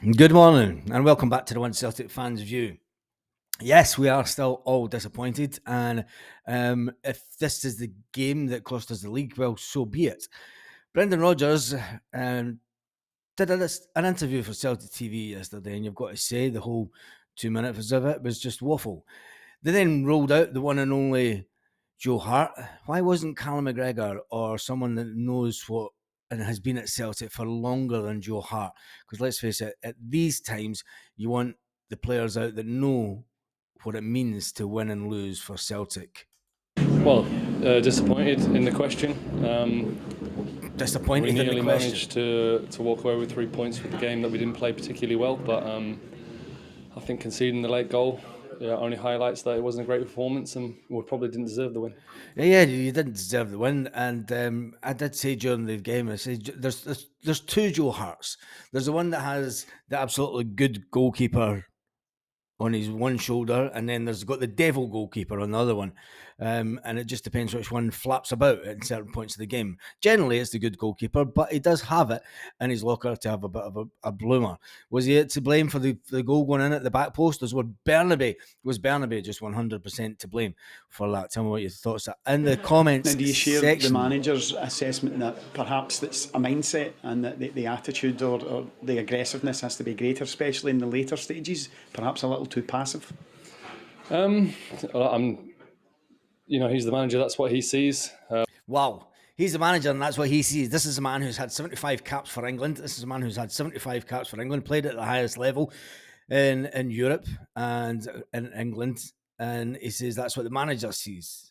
Good morning and welcome back to the One Celtic Fans View. Yes, we are still all disappointed, and if this is the game that cost us the league, well, so be it. Brendan Rodgers did an interview for Celtic TV yesterday, and you've got to say the whole 2 minutes of it was just waffle. They then rolled out the one and only Joe Hart. Why wasn't Callum McGregor or someone that knows what and has been at Celtic for longer than Joe Hart? Because let's face it, at these times, you want the players out that know what it means to win and lose for Celtic. Well, disappointed in the question. Disappointed We in the nearly question. managed to walk away with 3 points with the game that we didn't play particularly well, but I think conceding the late goal only highlights that it wasn't a great performance and we probably didn't deserve the win. Yeah, you didn't deserve the win, and I did say during the game, I said there's two Joe Harts. There's the one that has the absolutely good goalkeeper on his one shoulder, and then there's got the devil goalkeeper on the other one. And it just depends which one flaps about at certain points of the game. Generally, it's the good goalkeeper, but he does have it in his locker to have a bit of a bloomer. Was he to blame for the goal going in at the back post? Was Bernabe just 100% to blame for that? Tell me what your thoughts are in the comments Now, do you share section. the manager's assessment that perhaps that's a mindset and that the attitude or the aggressiveness has to be greater, especially in the later stages? Perhaps a little too passive? He's the manager, that's what he sees. Wow. He's the manager, and that's what he sees. This is a man who's had 75 caps for England. This is a man who's had 75 caps for England, played at the highest level in Europe and in England. And he says that's what the manager sees.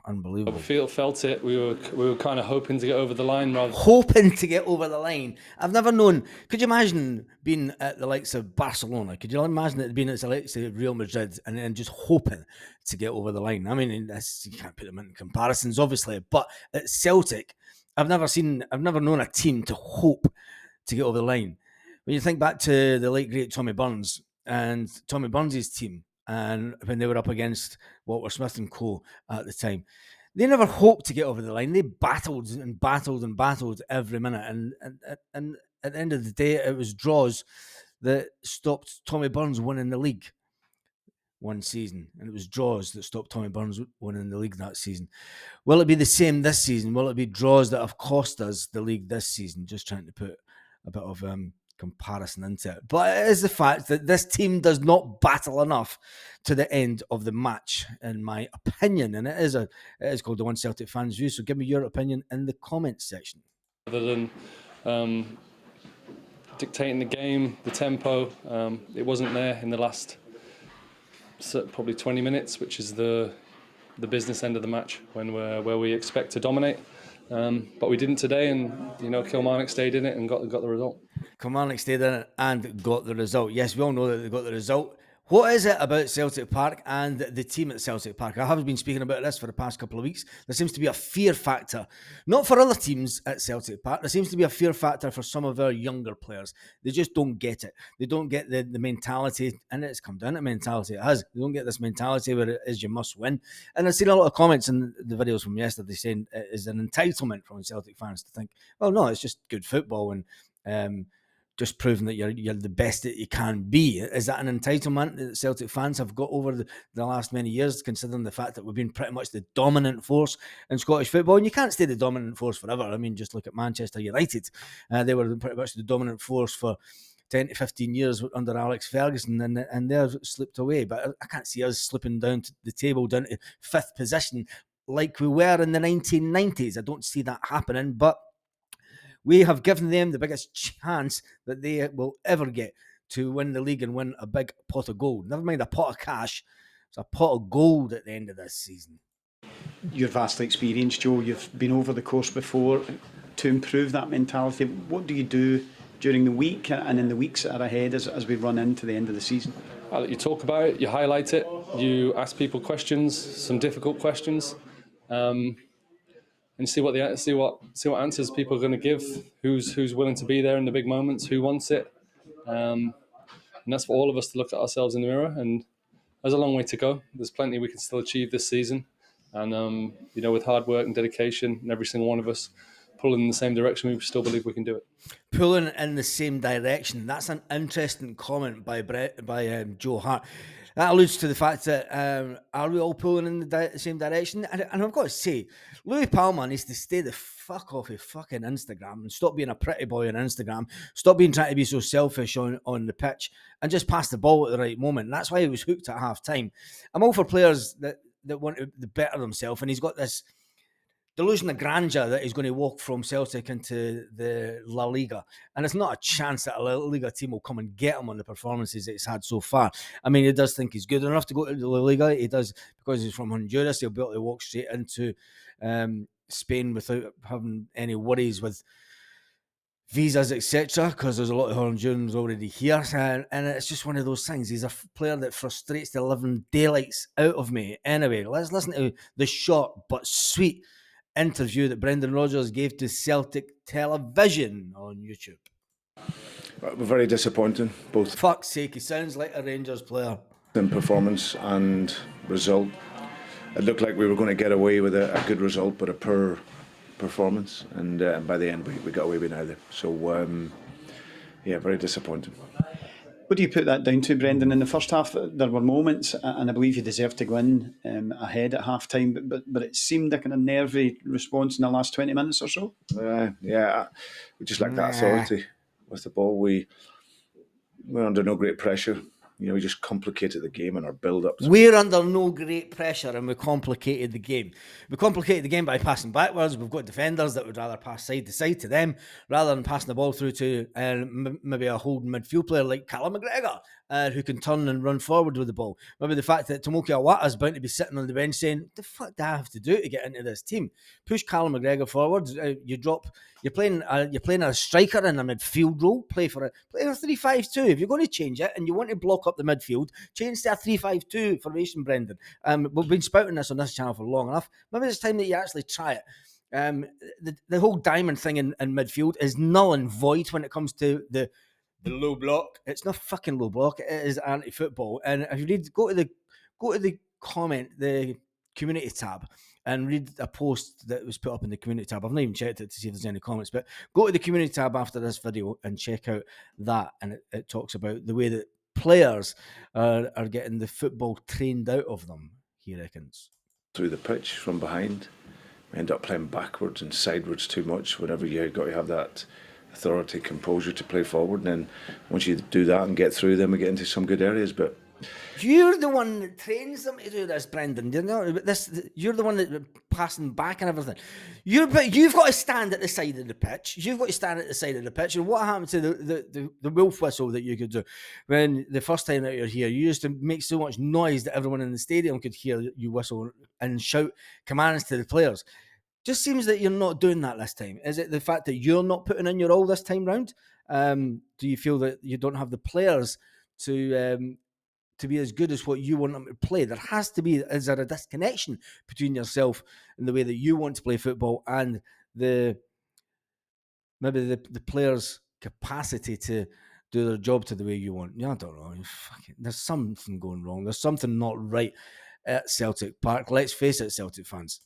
Unbelievable. Felt it. We were kind of hoping to get over the line rather. Hoping to get over the line. I've never known. Could you imagine being at the likes of Barcelona? Could you imagine it being at the likes of Real Madrid and then just hoping to get over the line? I mean, you can't put them in comparisons, obviously, but at Celtic, I've never known a team to hope to get over the line. When you think back to the late great Tommy Burns and Tommy Burns' team, and when they were up against Walter Smith and co at the time, they never hoped to get over the line. They battled and battled and battled every minute, and at the end of the day, it was draws that stopped Tommy Burns winning the league one season, and it was draws that stopped Tommy Burns winning the league that season. Will it be the same this season? Will it be draws that have cost us the league this season? Just trying to put a bit of comparison into it. But it is the fact that this team does not battle enough to the end of the match, in my opinion. And it is called the One Celtic Fans View. So give me your opinion in the comments section. Rather than dictating the game, the tempo, it wasn't there in the last probably 20 minutes, which is the business end of the match where we expect to dominate. But we didn't today, and Kilmarnock stayed in it and got the result. Kilmarnock stayed in it and got the result. Yes, we all know that they got the result. What is it about Celtic Park and the team at Celtic Park? I have been speaking about this for the past couple of weeks. There seems to be a fear factor, not for other teams at Celtic Park. There seems to be a fear factor for some of our younger players. They just don't get it. They don't get the mentality, and it's come down to mentality. It has. They don't get this mentality where it is you must win. And I've seen a lot of comments in the videos from yesterday saying it is an entitlement from Celtic fans to think, well, no, it's just good football and just proving that you're the best that you can be. Is that an entitlement that Celtic fans have got over the last many years, considering the fact that we've been pretty much the dominant force in Scottish football? And you can't stay the dominant force forever. I mean, just look at Manchester United. They were pretty much the dominant force for 10 to 15 years under Alex Ferguson, and they've slipped away. But I can't see us slipping down to the table, down to fifth position like we were in the 1990s. I don't see that happening, but we have given them the biggest chance that they will ever get to win the league and win a big pot of gold. Never mind a pot of cash. It's a pot of gold at the end of this season. You're vastly experienced, Joe. You've been over the course before. To improve that mentality, what do you do during the week and in the weeks that are ahead as we run into the end of the season? You talk about it, you highlight it, you ask people questions, some difficult questions, and see what answers people are going to give. Who's willing to be there in the big moments? Who wants it? And that's for all of us to look at ourselves in the mirror. And there's a long way to go. There's plenty we can still achieve this season. And with hard work and dedication, and every single one of us pulling in the same direction, we still believe we can do it. Pulling in the same direction. That's an interesting comment by Joe Hart. That alludes to the fact that are we all pulling in the same direction? And I've got to say, Louis Palmer needs to stay the fuck off of fucking Instagram and stop being a pretty boy on Instagram. Stop trying to be so selfish on the pitch and just pass the ball at the right moment. And that's why he was hooked at half time. I'm all for players that want to better themselves, and he's got this delusion of grandeur that he's going to walk from Celtic into the La Liga. And it's not a chance that a La Liga team will come and get him on the performances that he's had so far. I mean, he does think he's good enough to go to the La Liga. He does, because he's from Honduras, he'll be able to walk straight into Spain without having any worries with visas, etc., because there's a lot of Hondurans already here, and it's just one of those things. He's a player that frustrates the living daylights out of me. Anyway, let's listen to the short but sweet interview that Brendan Rodgers gave to Celtic Television on YouTube. We're very disappointing, both. Fuck's sake, he sounds like a Rangers player. In performance and result. It looked like we were going to get away with a good result, but a poor performance, and by the end we got away with neither. So, very disappointing. What do you put that down to, Brendan? In the first half, there were moments, and I believe you deserved to go in ahead at half time, but it seemed a kind of nervy response in the last 20 minutes or so. We just lacked that authority with the ball. We're under no great pressure. We just complicated the game and our build-up. We're under no great pressure and we complicated the game. We complicated the game by passing backwards. We've got defenders that would rather pass side to side to them rather than passing the ball through to maybe a holding midfield player like Callum McGregor, who can turn and run forward with the ball. Maybe the fact that Tomoki Awata is bound to be sitting on the bench saying, what the fuck do I have to do to get into this team? Push Callum McGregor forward. You're playing a striker in a midfield role. Play for 3-5-2. If you're going to change it and you want to block up the midfield, change to a 3-5-2 formation, Brendan. We've been spouting this on this channel for long enough. Maybe it's time that you actually try it. The whole diamond thing in midfield is null and void when it comes to the low block. It's not fucking low block. It is anti-football. And if you go to the comment, the community tab, and read a post that was put up in the community tab. I've not even checked it to see if there's any comments, but go to the community tab after this video and check out that. And it talks about the way that players are getting the football trained out of them, he reckons. Through the pitch from behind, we end up playing backwards and sideways too much whenever you got to have that authority, composure to play forward. And then once you do that and get through, then we get into some good areas. But you're the one that trains them to do this, Brendan. You're the one that passing back and everything. But you've got to stand at the side of the pitch. You've got to stand at the side of the pitch. And what happened to the wolf whistle that you could do when the first time that you're here? You used to make so much noise that everyone in the stadium could hear you whistle and shout commands to the players. Just seems that you're not doing that this time. Is it the fact that you're not putting in your all this time round? Do you feel that you don't have the players to be as good as what you want them to play? There has to be. Is there a disconnection between yourself and the way that you want to play football and the players' capacity to do their job to the way you want? Yeah, I don't know. There's something going wrong. There's something not right at Celtic Park. Let's face it, Celtic fans.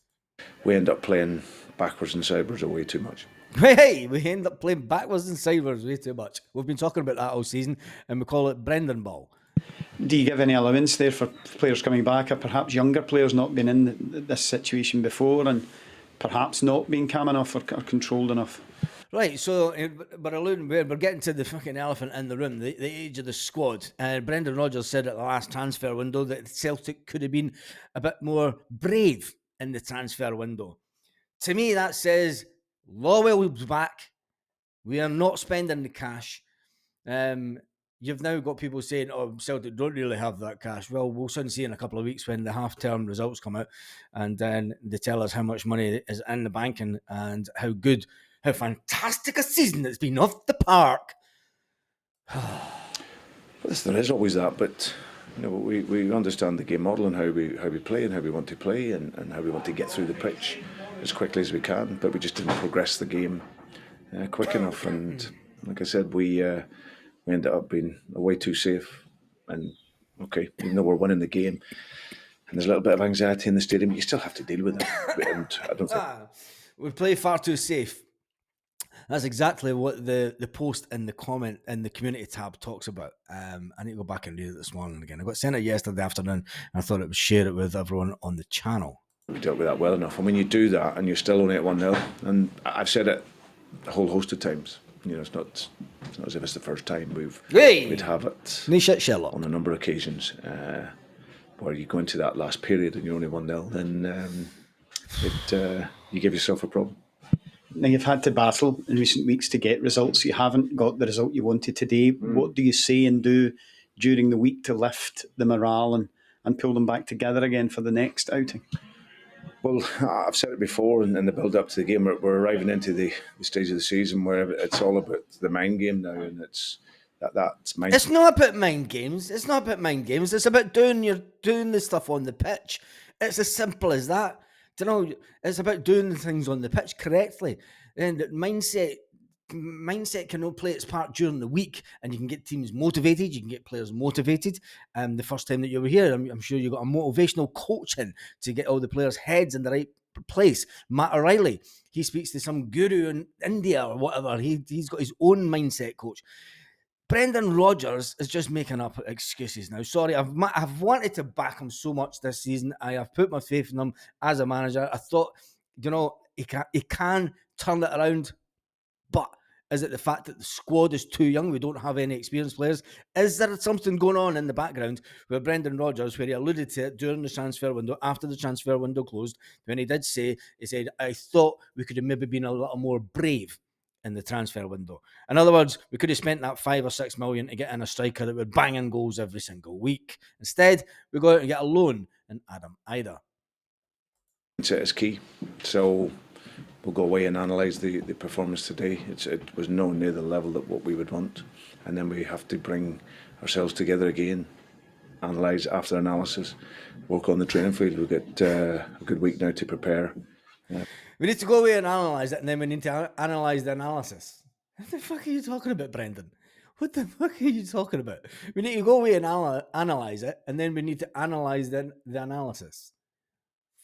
We end up playing backwards and sideways way too much. Hey, we end up playing backwards and sideways way too much. We've been talking about that all season, and we call it Brendan Ball. Do you give any allowance there for players coming back, or perhaps younger players not being in this situation before and perhaps not being calm enough or controlled enough? Right, so we're getting to the fucking elephant in the room, the age of the squad. Brendan Rodgers said at the last transfer window that Celtic could have been a bit more brave in the transfer window. To me, that says Lawwell's back. We are not spending the cash. You've now got people saying, oh, Celtic don't really have that cash. Well, we'll soon see in a couple of weeks when the half-term results come out and then they tell us how much money is in the bank and how fantastic a season it's been off the park. There is always that, but we understand the game model and how we play and how we want to play and how we want to get through the pitch as quickly as we can, but we just didn't progress the game quick enough. And like I said, we ended up being way too safe. And okay, even though we're winning the game and there's a little bit of anxiety in the stadium, you still have to deal with it. And I don't think we play far too safe. That's exactly what the post in the comment in the community tab talks about. I need to go back and read it this morning again. I got sent it yesterday afternoon, and I thought it would share it with everyone on the channel. We dealt with that well enough. And when you do that and you're still only at 1-0, and I've said it a whole host of times, it's not as if it's the first time we'd have it Sherlock. on a number of occasions where you go into that last period and you're only 1-0, then you give yourself a problem. Now, you've had to battle in recent weeks to get results. You haven't got the result you wanted today. What do you say and do during the week to lift the morale and pull them back together again for the next outing? Well, I've said it before in the build-up to the game. We're arriving into the stage of the season where it's all about the mind game now, and that's mind. It's not about mind games. It's not about mind games. It's about doing the stuff on the pitch. It's as simple as that. It's about doing the things on the pitch correctly. And mindset cannot play its part during the week, and you can get teams motivated. You can get players motivated. The first time that you were here, I'm sure you got a motivational coaching to get all the players' heads in the right place. Matt O'Reilly, he speaks to some guru in India or whatever. He's got his own mindset coach. Brendan Rodgers is just making up excuses now. Sorry, I've wanted to back him so much this season. I have put my faith in him as a manager. I thought, he can turn it around. But is it the fact that the squad is too young? We don't have any experienced players. Is there something going on in the background where Brendan Rodgers, where he alluded to it during the transfer window, after the transfer window closed, when he said, I thought we could have maybe been a little more brave in the transfer window. In other words, we could have spent that 5 or 6 million to get in a striker that would bang in goals every single week. Instead, we go out and get a loan in Adam Ida. Mindset is key. So we'll go away and analyse the performance today. It was nowhere near the level that what we would want. And then we have to bring ourselves together again, analyse after analysis, work on the training field. We've got a good week now to prepare. We need to go away and analyse it, and then we need to analyse the analysis. What the fuck are you talking about, Brendan? What the fuck are you talking about? We need to go away and analyse it, and then we need to analyse the analysis.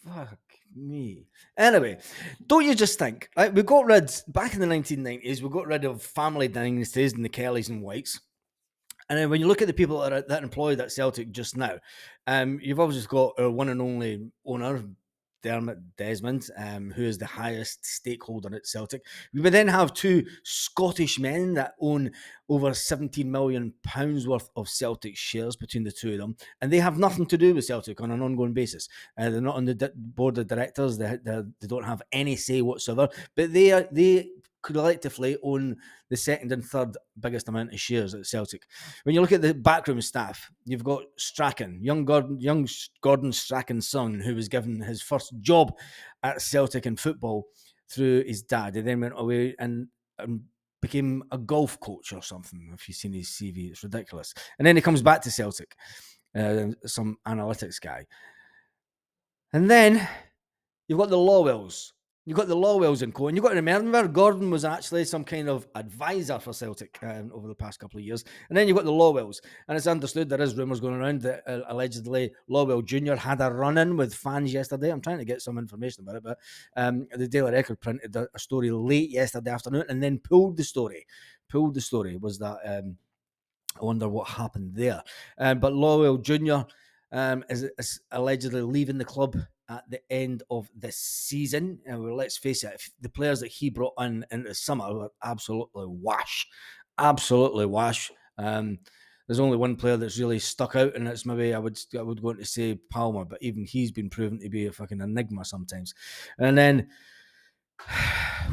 Fuck me. Anyway, don't you just think, right? We got rid, back in the 1990s, we got rid of family dynasties and the Kellys and Whites. And then when you look at the people that are employed at Celtic just now, you've obviously got our one and only owner, Dermot Desmond, who is the highest stakeholder at Celtic. We would then have 2 Scottish men that own over £17 million worth of Celtic shares between the 2 of them, and they have nothing to do with Celtic on an ongoing basis. They're not on the board of directors. They don't have any say whatsoever, but they collectively own the second and third biggest amount of shares at Celtic. When you look at the backroom staff, you've got Strachan, young Gordon Strachan's son, who was given his first job at Celtic in football through his dad. He then went away and became a golf coach or something. If you've seen his CV, it's ridiculous. And then he comes back to Celtic, some analytics guy. And then you've got the Lawwells. You've got the Lawwells and co. And you've got to remember, Gordon was actually some kind of advisor for Celtic over the past couple of years. And then you've got the Lawwells. And it's understood there is rumours going around that allegedly Lawwell Jr. had a run-in with fans yesterday. I'm trying to get some information about it, but the Daily Record printed a story late yesterday afternoon and then pulled the story. Was that I wonder what happened there. But Lawwell Jr. Is allegedly leaving the club at the end of this season. And let's face it, the players that he brought in the summer were absolutely wash. There's only one player that's really stuck out, and it's maybe I would go on to say Palmer, but even he's been proven to be a fucking enigma sometimes. And then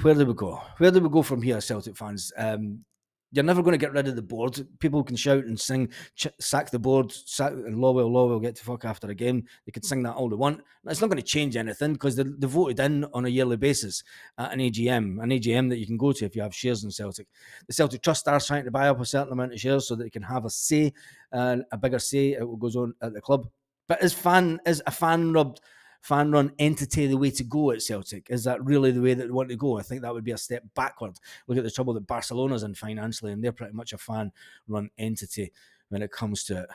where do we go? Where do we go from here, Celtic fans? You're never going to get rid of the board. People can shout and sing, sack the board, and Lawwell get to fuck after a game. They could sing that all they want. It's not going to change anything because they voted in on a yearly basis at an AGM that you can go to if you have shares in Celtic. The Celtic Trust are trying to buy up a certain amount of shares so that they can have a say, a bigger say at what goes on at the club. But is a fan-run entity the way to go at Celtic? Is that really the way that they want to go? I think that would be a step backward. Look at the trouble that Barcelona's in financially, and they're pretty much a fan-run entity when it comes to it.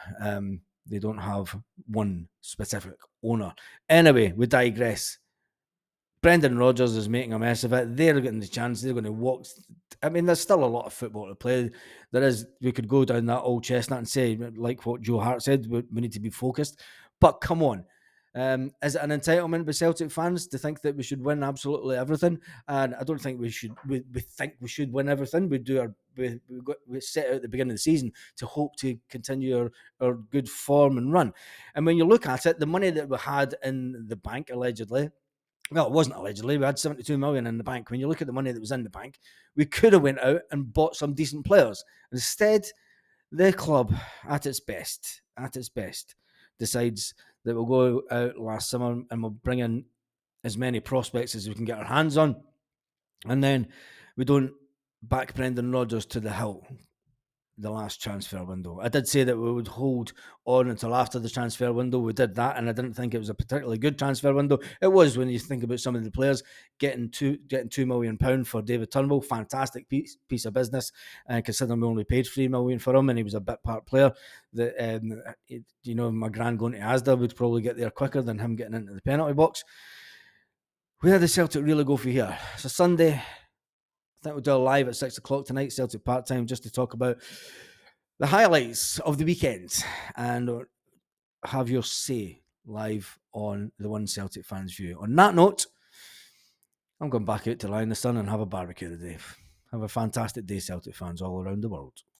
They don't have one specific owner. Anyway, we digress. Brendan Rodgers is making a mess of it. They're getting the chance. They're going to walk. I mean, there's still a lot of football to play. There is. We could go down that old chestnut and say, like what Joe Hart said, we need to be focused. But come on. Is it an entitlement by Celtic fans to think that we should win absolutely everything? And I don't think we should. We think we should win everything. We do our. We set out at the beginning of the season to hope to continue our good form and run. And when you look at it, the money that we had in the bank allegedly. Well, it wasn't allegedly. We had 72 million in the bank. When you look at the money that was in the bank, we could have went out and bought some decent players. Instead, the club, at its best, decides that we'll go out last summer and we'll bring in as many prospects as we can get our hands on, and then we don't back Brendan Rodgers to the hilt. The last transfer window. I did say that we would hold on until after the transfer window. We did that, and I didn't think it was a particularly good transfer window. It was when you think about some of the players getting £2 million for David Turnbull. Fantastic piece of business, and considering we only paid £3 million for him, and he was a bit part player. That my grand going to Asda would probably get there quicker than him getting into the penalty box. Where does Celtic really go for here? So Sunday. I think we'll do a live at 6 o'clock tonight, Celtic Park time, just to talk about the highlights of the weekend and have your say live on the One Celtic Fans View. On that note, I'm going back out to lie in the sun and have a barbecue today. Have a fantastic day, Celtic fans all around the world.